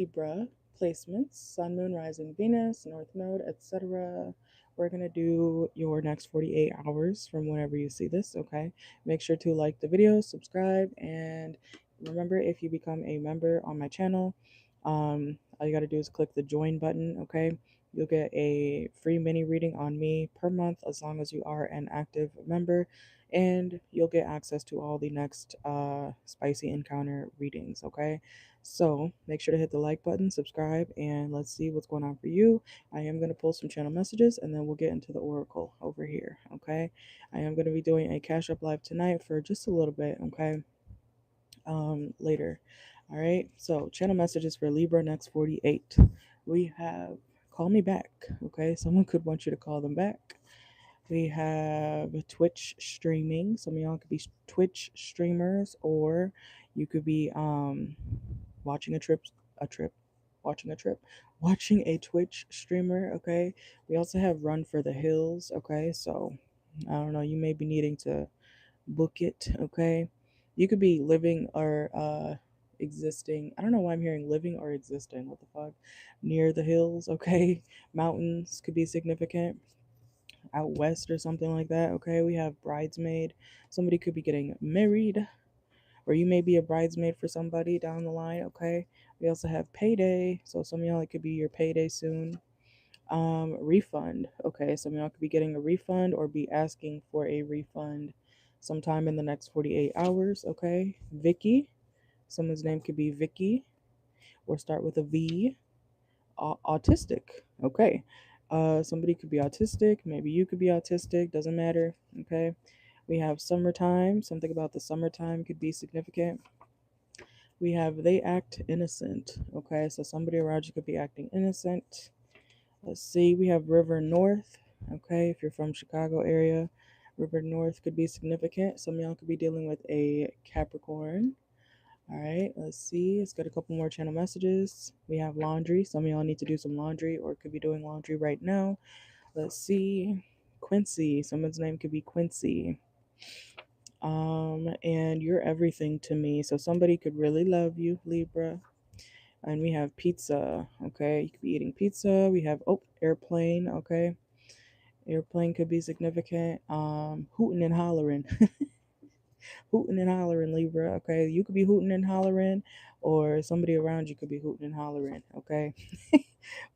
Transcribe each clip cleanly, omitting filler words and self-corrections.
Libra placements, Sun, Moon, Rising, Venus, North Node, etc. We're going to do your next 48 hours from whenever you see this, okay? Make sure to like the video, subscribe, and remember, if you become a member on my channel, all you got to do is click the join button, okay? You'll get a free mini reading on me per month as long as you are an active member, and you'll get access to all the next spicy encounter readings, okay? So make sure to hit the like button, subscribe, and let's see what's going on for you. I am going to pull some channel messages and then we'll get into the oracle over here, okay? I am going to be doing a cash up live tonight for just a little bit, okay? Later. All right, so channel messages for Libra next 48. We have call me back, okay? Someone could want you to call them back. We have Twitch streaming. Some of y'all could be Twitch streamers, or you could be watching a trip, watching a trip, watching a Twitch streamer. Okay. We also have Run for the Hills. Okay, so I don't know. You may be needing to book it. Okay, you could be living or existing. I don't know why I'm hearing living or existing. What the fuck? Near the hills. Okay, mountains could be significant out west or something like that. Okay, we have bridesmaid. Somebody could be getting married, or you may be a bridesmaid for somebody down the line. Okay, we also have payday. So some of y'all, it could be your payday soon. Refund. Okay, some of y'all could be getting a refund or be asking for a refund sometime in the next 48 hours. Okay, Vicky. Someone's name could be Vicky or start with a V. Autistic. Okay. Somebody could be autistic. Maybe you could be autistic. Doesn't matter. Okay. We have summertime. Something about the summertime could be significant. We have they act innocent. Okay. So somebody around you could be acting innocent. Let's see. We have River North. Okay. If you're from Chicago area, River North could be significant. Some of y'all could be dealing with a Capricorn. All right, let's see. Let's get a couple more channel messages. We have laundry. Some of y'all need to do some laundry or could be doing laundry right now. Let's see. Quincy. Someone's name could be Quincy. And you're everything to me. So somebody could really love you, Libra. And we have pizza. Okay, you could be eating pizza. We have airplane. Okay, airplane could be significant. Hooting and hollering. Hooting and hollering, Libra. Okay, you could be hooting and hollering, or somebody around you could be hooting and hollering. Okay,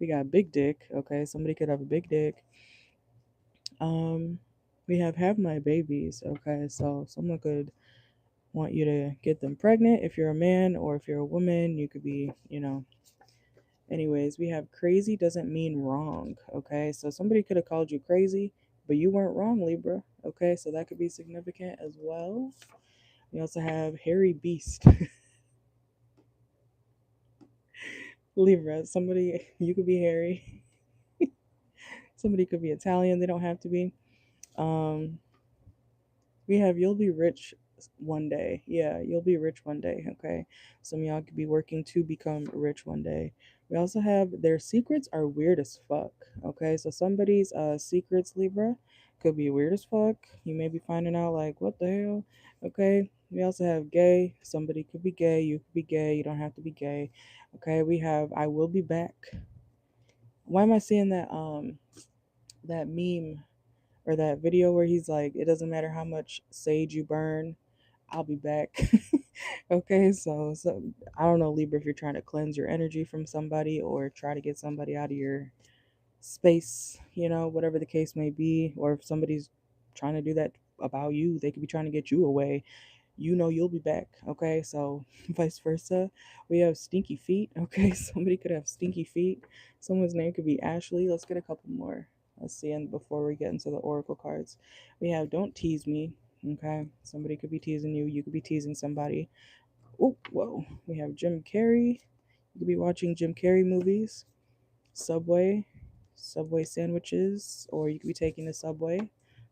we got big dick. Okay, somebody could have a big dick. Um, we have my babies. Okay, so someone could want you to get them pregnant if you're a man, or if you're a woman, you could be, Anyways, we have crazy doesn't mean wrong. Okay, so somebody could have called you crazy, but you weren't wrong, Libra. Okay, so that could be significant as well. We also have hairy beast. Libra, somebody, you could be hairy. Somebody could be Italian. They don't have to be. Um, we have you'll be rich one day. Yeah, you'll be rich one day. Okay, some of y'all could be working to become rich one day. We also have their secrets are weird as fuck. Okay, so somebody's secrets, Libra, could be weird as fuck. You may be finding out like what the hell. Okay. We also have gay. Somebody could be gay. You could be gay. You don't have to be gay. Okay. We have I will be back. Why am I seeing that meme or that video where he's like, it doesn't matter how much sage you burn, I'll be back. Okay, so I don't know, Libra, if you're trying to cleanse your energy from somebody or try to get somebody out of your space, whatever the case may be, or if somebody's trying to do that about you, they could be trying to get you away. You'll be back. Okay, so vice versa. We have stinky feet. Okay, somebody could have stinky feet. Someone's name could be Ashley. Let's get a couple more. Let's see. And before we get into the oracle cards, we have don't tease me. Okay, somebody could be teasing you. You could be teasing somebody. Oh, whoa. We have Jim Carrey. You could be watching Jim Carrey movies. Subway sandwiches, or you could be taking the subway.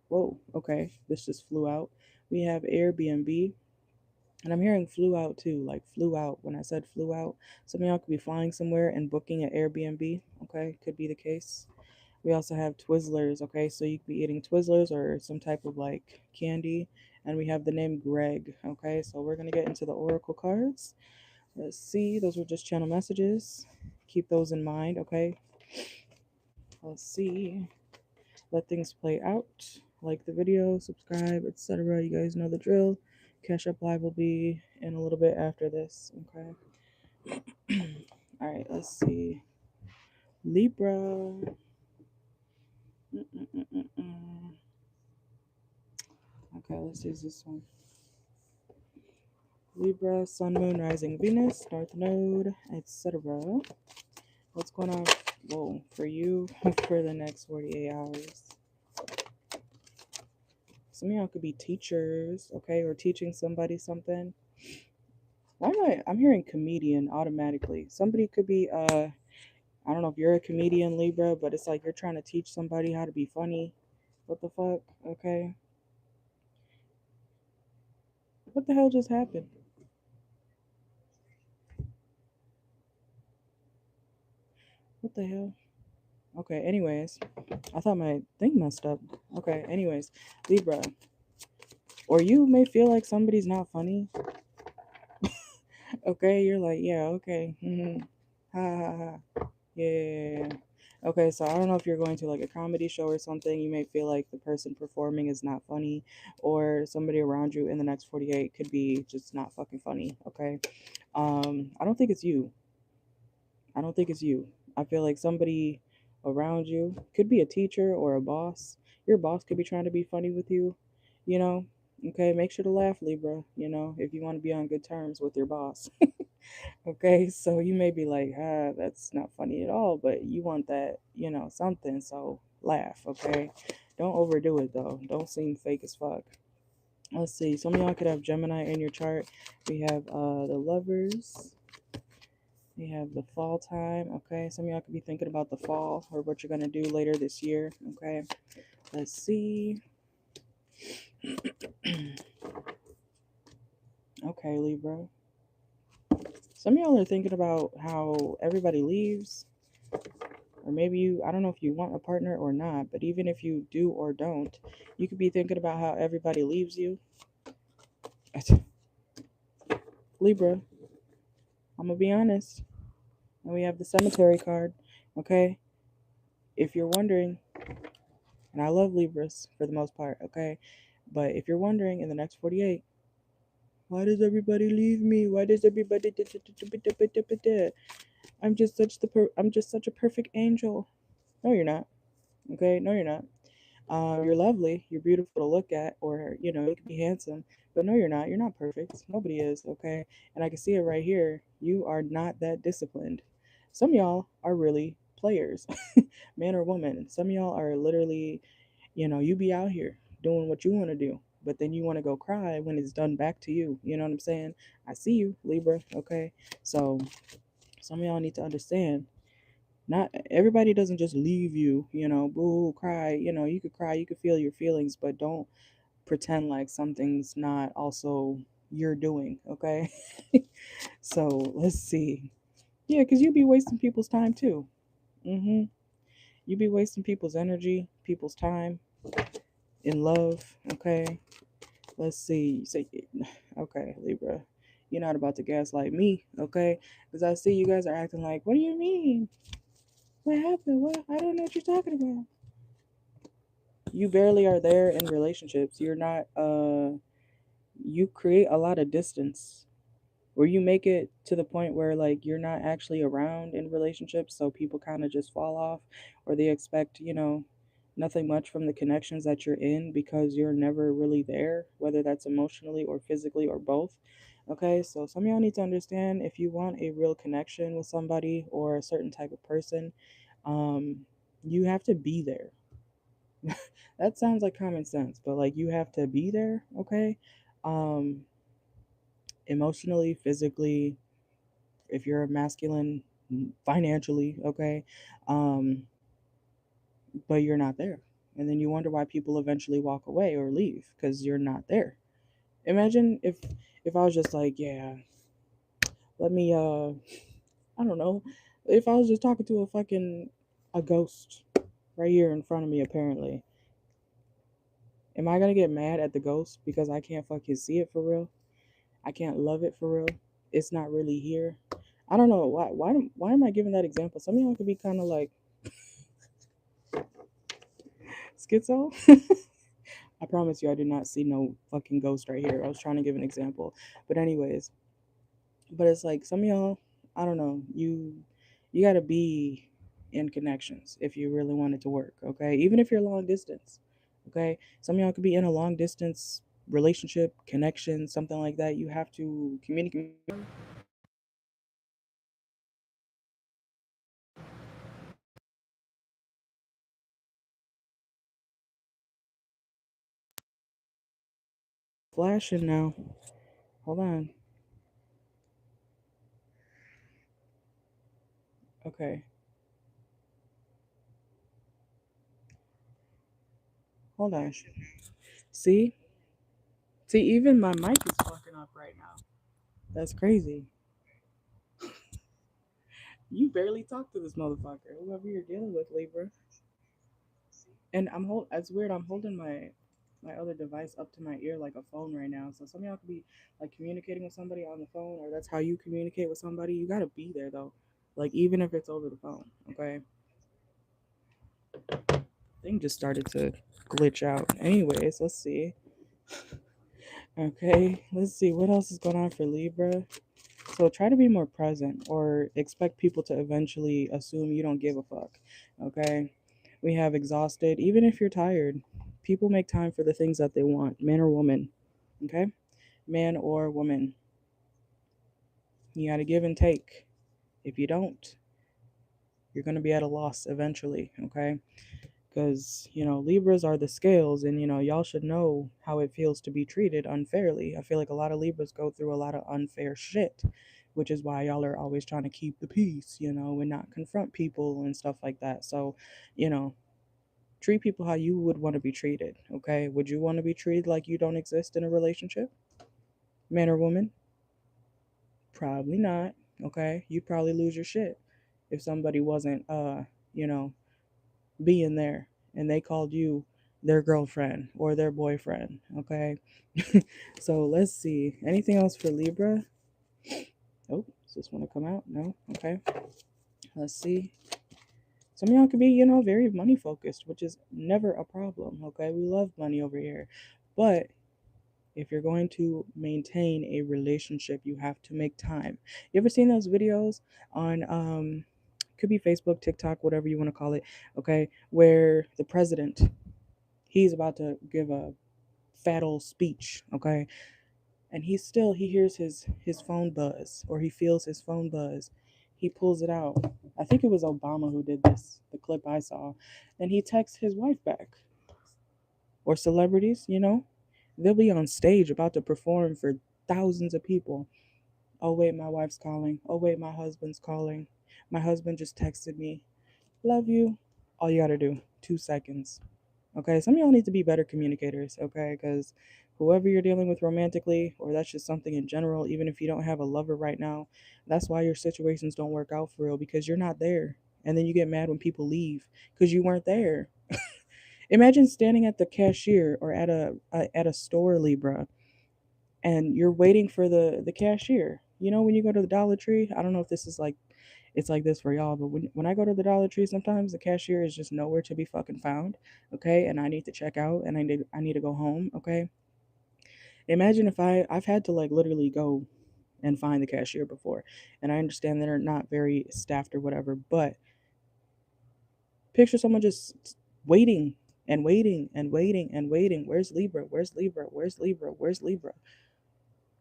Whoa, okay, this just flew out. We have Airbnb, and I'm hearing flew out too, like flew out. When I said flew out, some of y'all could be flying somewhere and booking an Airbnb. Okay, could be the case. We also have Twizzlers. Okay, so you could be eating Twizzlers or some type of like candy. And we have the name Greg. Okay, so we're gonna get into the oracle cards. Let's see. Those were just channel messages. Keep those in mind, okay? Let's see. Let things play out. Like the video, subscribe, etc. You guys know the drill. Cash Up Live will be in a little bit after this, okay? All right, let's see. Libra. Okay, let's use this one. Libra, Sun, Moon, Rising, Venus, North Node, etc. What's going on, whoa, for you for the next 48 hours? Some of y'all could be teachers, okay, or teaching somebody something. Why am I'm hearing comedian automatically? Somebody could be, I don't know if you're a comedian, Libra, but it's like you're trying to teach somebody how to be funny. What the fuck, okay? What the hell just happened? What the hell? Okay, anyways, I thought my thing messed up. Okay, anyways, Libra. Or you may feel like somebody's not funny. Okay, you're like, yeah, okay. Ha ha ha. Yeah. Okay, so I don't know if you're going to like a comedy show or something. You may feel like the person performing is not funny, or somebody around you in the next 48 could be just not fucking funny. Okay. I don't think it's you. I don't think it's you. I feel like somebody around you could be a teacher or a boss. Your boss could be trying to be funny with you, you know. Okay, make sure to laugh, Libra, you know, if you want to be on good terms with your boss. Okay, so you may be like, that's not funny at all, but you want that, you know, something, so laugh, okay? Don't overdo it though. Don't seem fake as fuck. Let's see, some of y'all could have Gemini in your chart. We have the Lovers. We have the fall time, okay? Some of y'all could be thinking about the fall or what you're going to do later this year, okay? Let's see. Okay, Libra. Some of y'all are thinking about how everybody leaves, or maybe you, I don't know if you want a partner or not, but even if you do or don't, you could be thinking about how everybody leaves you. Libra, I'm going to be honest. And we have the cemetery card, okay? If you're wondering, and I love Libras for the most part, okay? But if you're wondering, in the next 48, why does everybody leave me? Why does everybody? I'm just such a perfect angel. No, you're not. Okay, no, you're not. You're lovely. You're beautiful to look at, or you know, you can be handsome. But no, you're not. You're not perfect. Nobody is. Okay, and I can see it right here. You are not that disciplined. Some of y'all are really players, man or woman. Some of y'all are literally, you know, you be out here doing what you want to do, but then you want to go cry when it's done back to you. You know what I'm saying? I see you, Libra. Okay, so some of y'all need to understand. Not everybody doesn't just leave you, you know, boo, cry. You know, you could cry, you could feel your feelings, but don't pretend like something's not also your doing. Okay, so let's see. Yeah, because you be wasting people's time too. You be wasting people's energy, people's time in love. Okay, let's see. Say, okay, Libra, you're not about to gaslight me, okay? Because I see you guys are acting like, what do you mean? What happened? What? I don't know what you're talking about. You barely are there in relationships. You're not. You create a lot of distance, or you make it to the point where like you're not actually around in relationships, so people kind of just fall off, or they expect, you know, nothing much from the connections that you're in because you're never really there, whether that's emotionally or physically or both. Okay, so some of y'all need to understand, if you want a real connection with somebody or a certain type of person, um you have to be there. That sounds like common sense, but like you have to be there, okay? um Emotionally, physically, if you're a masculine, financially, okay? um but you're not there, and then you wonder why people eventually walk away or leave because you're not there. Imagine if I was just like, yeah, let me I don't know, if I was just talking to a ghost right here in front of me, apparently, am I gonna get mad at the ghost because I can't fucking see it for real? I can't love it for real? it's not really here. I don't know why am I giving that example? Some of y'all could be kind of like schizo. I promise you, I did not see no fucking ghost right here. I was trying to give an example, but anyways, but it's like some of y'all, I don't know, you got to be in connections if you really want it to work, okay? Even if you're long distance, okay? Some of y'all could be in a long distance relationship, connection, something like that. You have to communicate. Flashing now. Hold on. Okay. Hold on. See? See, even my mic is fucking up right now. That's crazy. You barely talk to this motherfucker, whoever you're dealing with, Libra. And it's weird, I'm holding my other device up to my ear like a phone right now. So some of y'all could be like communicating with somebody on the phone, or that's how you communicate with somebody. You gotta be there though. Like even if it's over the phone, okay? Thing just started to glitch out. Anyways, let's see. Okay, let's see what else is going on for Libra. So try to be more present or expect people to eventually assume you don't give a fuck. Okay? We have exhausted, even if you're tired. People make time for the things that they want, man or woman. Okay? Man or woman. You got to give and take. If you don't, you're going to be at a loss eventually. Okay? Because Libras are the scales, and y'all should know how it feels to be treated unfairly. I feel like a lot of Libras go through a lot of unfair shit, which is why y'all are always trying to keep the peace, and not confront people and stuff like that. So you know treat people how you would want to be treated. Okay, would you want to be treated like you don't exist in a relationship, man or woman? Probably not. Okay, you'd probably lose your shit if somebody wasn't you know being there and they called you their girlfriend or their boyfriend. Okay. So let's see. Anything else for Libra? Oh, does this want to come out? No? Okay. Let's see. Some of y'all could be, very money focused, which is never a problem. Okay. We love money over here. But if you're going to maintain a relationship, you have to make time. You ever seen those videos on could be Facebook, TikTok, whatever you want to call it, okay, where the president, he's about to give a fat old speech, okay, and he hears his phone buzz, or he feels his phone buzz. He pulls it out. I think it was Obama who did this, the clip I saw, and he texts his wife back. Or celebrities, they'll be on stage about to perform for thousands of people. Oh wait, my wife's calling. Oh wait, my husband's calling. My husband just texted me. Love you. All you gotta do, 2 seconds. Okay, some of y'all need to be better communicators, okay? Because whoever you're dealing with romantically, or that's just something in general, even if you don't have a lover right now, that's why your situations don't work out for real, because you're not there. And then you get mad when people leave because you weren't there. Imagine standing at the cashier or at a store, Libra, and you're waiting for the cashier. When you go to the Dollar Tree, I don't know if this is like it's like this for y'all, but when I go to the Dollar Tree, sometimes the cashier is just nowhere to be fucking found. Okay, and I need to check out, and I need to go home. Okay, imagine if I've had to like literally go and find the cashier before, and I understand that they're not very staffed or whatever, but picture someone just waiting and waiting and waiting and waiting. Where's Libra? Where's Libra? Where's Libra? Where's Libra?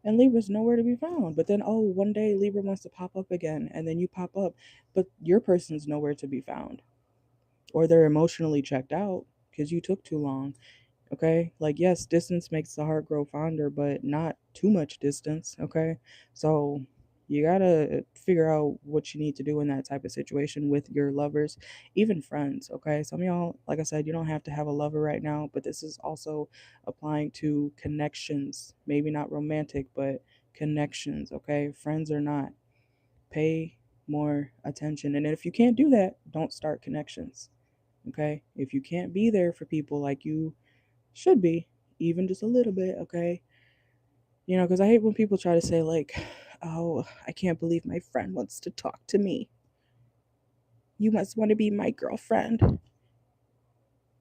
And Libra's nowhere to be found. But then, oh, one day Libra wants to pop up again, and then you pop up, but your person's nowhere to be found. Or they're emotionally checked out because you took too long. Okay, like yes, distance makes the heart grow fonder, but not too much distance. Okay, so you gotta figure out what you need to do in that type of situation with your lovers, even friends. Okay, some of y'all, like I said, you don't have to have a lover right now, but this is also applying to connections, maybe not romantic, but connections. Okay, friends or not, pay more attention, and if you can't do that, don't start connections. Okay, if you can't be there for people like you should be, even just a little bit, okay? Because I hate when people try to say, like, oh, I can't believe my friend wants to talk to me. You must want to be my girlfriend.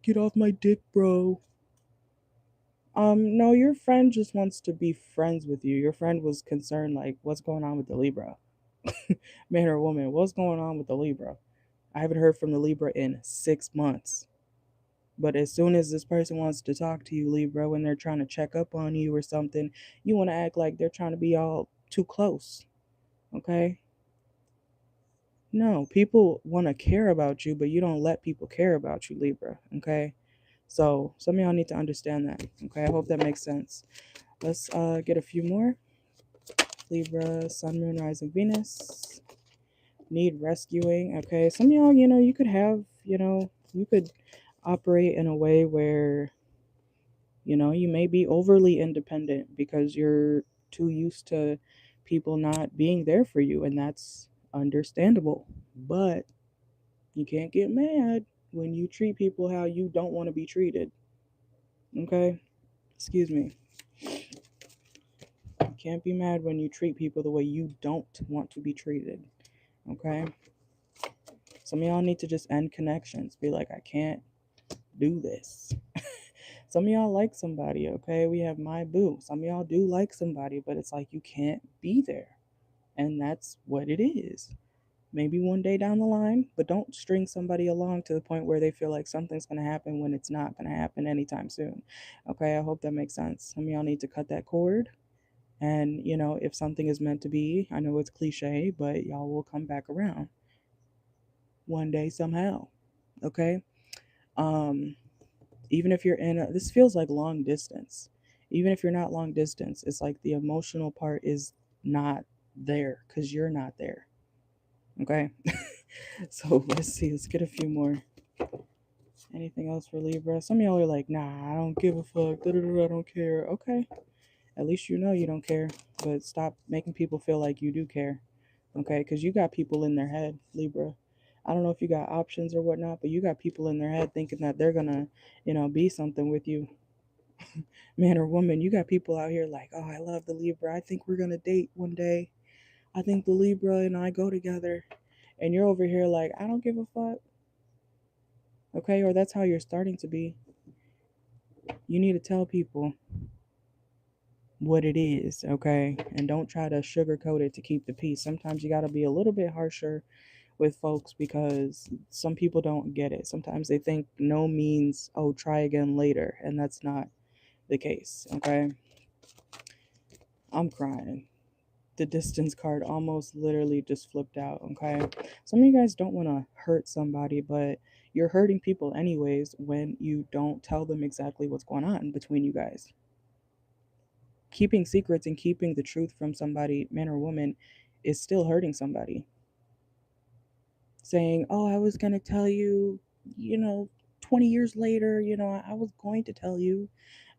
Get off my dick, bro. No, your friend just wants to be friends with you. Your friend was concerned, like, what's going on with the Libra? Man or woman, what's going on with the Libra? I haven't heard from the Libra in 6 months. But as soon as this person wants to talk to you, Libra, when they're trying to check up on you or something, you want to act like they're trying to be all too close. Okay? No, people want to care about you, but you don't let people care about you, Libra. Okay? So some of y'all need to understand that. Okay? I hope that makes sense. Let's get a few more. Libra, Sun, Moon, Rising, Venus. Need rescuing. Okay? Some of y'all, you could have, you could operate in a way where you may be overly independent because you're too used to people not being there for you, and that's understandable. But you can't get mad when you treat people how you don't want to be treated. Okay? Excuse me. You can't be mad when you treat people the way you don't want to be treated. Okay? Some of y'all need to just end connections. Be like, I can't do this. Some of y'all like somebody, okay? We have my boo. Some of y'all do like somebody, but it's like you can't be there. And that's what it is. Maybe one day down the line, but don't string somebody along to the point where they feel like something's going to happen when it's not going to happen anytime soon. Okay, I hope that makes sense. Some of y'all need to cut that cord. And, if something is meant to be, I know it's cliche, but y'all will come back around one day somehow. Okay? Um, Even if you're this feels like long distance. Even if you're not long distance, it's like the emotional part is not there because you're not there. Okay? So let's see. Let's get a few more. Anything else for Libra? Some of y'all are like, nah, I don't give a fuck. I don't care. Okay. At least you know you don't care. But stop making people feel like you do care. Okay? Because you got people in their head, Libra. I don't know if you got options or whatnot, but you got people in their head thinking that they're gonna, be something with you. Man or woman, you got people out here like, oh, I love the Libra. I think we're gonna date one day. I think the Libra and I go together. And you're over here like, I don't give a fuck. Okay, or that's how you're starting to be. You need to tell people what it is, okay? And don't try to sugarcoat it to keep the peace. Sometimes you got to be a little bit harsher with folks because some people don't get it. Sometimes they think no means, oh, try again later. And that's not the case, okay? I'm crying. The distance card almost literally just flipped out, okay? Some of you guys don't want to hurt somebody, but you're hurting people anyways when you don't tell them exactly what's going on between you guys. Keeping secrets and keeping the truth from somebody, man or woman, is still hurting somebody. Saying, oh, I was going to tell you, 20 years later, I was going to tell you.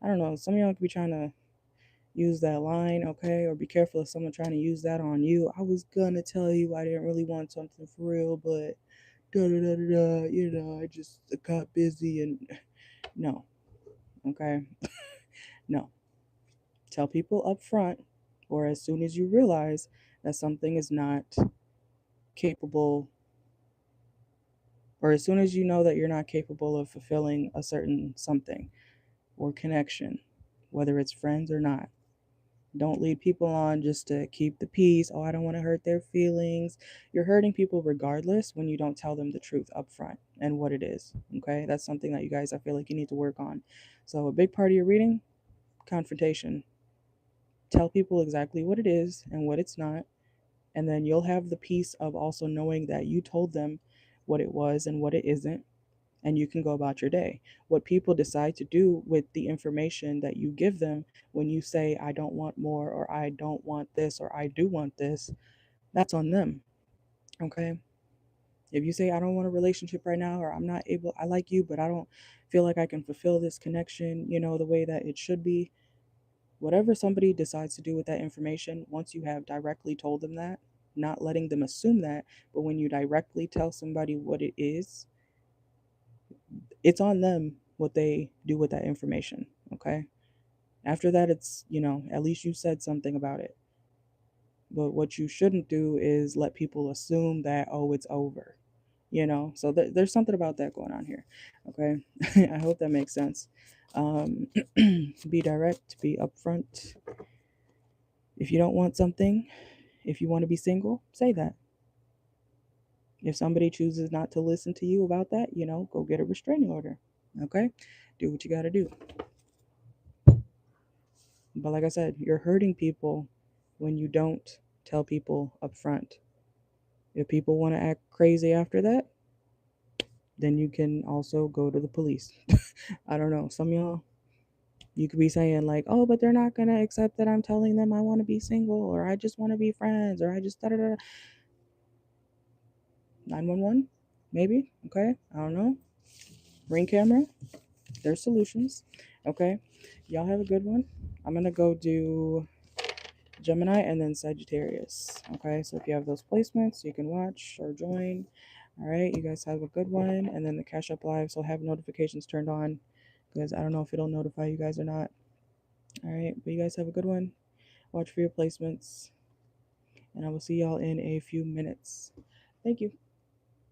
I don't know. Some of y'all could be trying to use that line, okay? Or be careful of someone trying to use that on you. I was gonna tell you I didn't really want something for real, but da da da da da, I just got busy and no, okay? No. Tell people up front or as soon as you realize that something is not capable, or as soon as you know that you're not capable of fulfilling a certain something or connection, whether it's friends or not. Don't lead people on just to keep the peace. Oh, I don't want to hurt their feelings. You're hurting people regardless when you don't tell them the truth up front and what it is. Okay? That's something that you guys, I feel like you need to work on. So, a big part of your reading, confrontation. Tell people exactly what it is and what it's not. And then you'll have the peace of also knowing that you told them what it was and what it isn't, and you can go about your day. What people decide to do with the information that you give them when you say, I don't want more, or I don't want this, or I do want this, that's on them. Okay? If you say, I don't want a relationship right now, or I'm not able, I like you, but I don't feel like I can fulfill this connection, the way that it should be, whatever somebody decides to do with that information, once you have directly told them that, not letting them assume that, but when you directly tell somebody what it is, it's on them what they do with that information. Okay. After that, it's, at least you said something about it. But what you shouldn't do is let people assume that, oh, it's over. So there's something about that going on here. Okay. I hope that makes sense. Be direct, be upfront. If you don't want something, if you want to be single, say that. If somebody chooses not to listen to you about that, go get a restraining order. Okay. Do what you got to do. But like I said, you're hurting people when you don't tell people up front. If people want to act crazy after that, then you can also go to the police. I don't know. Some of y'all, you could be saying, like, oh, but they're not going to accept that I'm telling them I want to be single, or I just want to be friends, or I just da da da. 911, maybe. Okay. I don't know. Ring camera. There's solutions. Okay. Y'all have a good one. I'm going to go do Gemini and then Sagittarius. Okay. So if you have those placements, you can watch or join. All right. You guys have a good one. And then the Cash Up Live. So have notifications turned on because I don't know if it'll notify you guys or not. All right. But you guys have a good one. Watch for your placements. And I will see y'all in a few minutes. Thank you.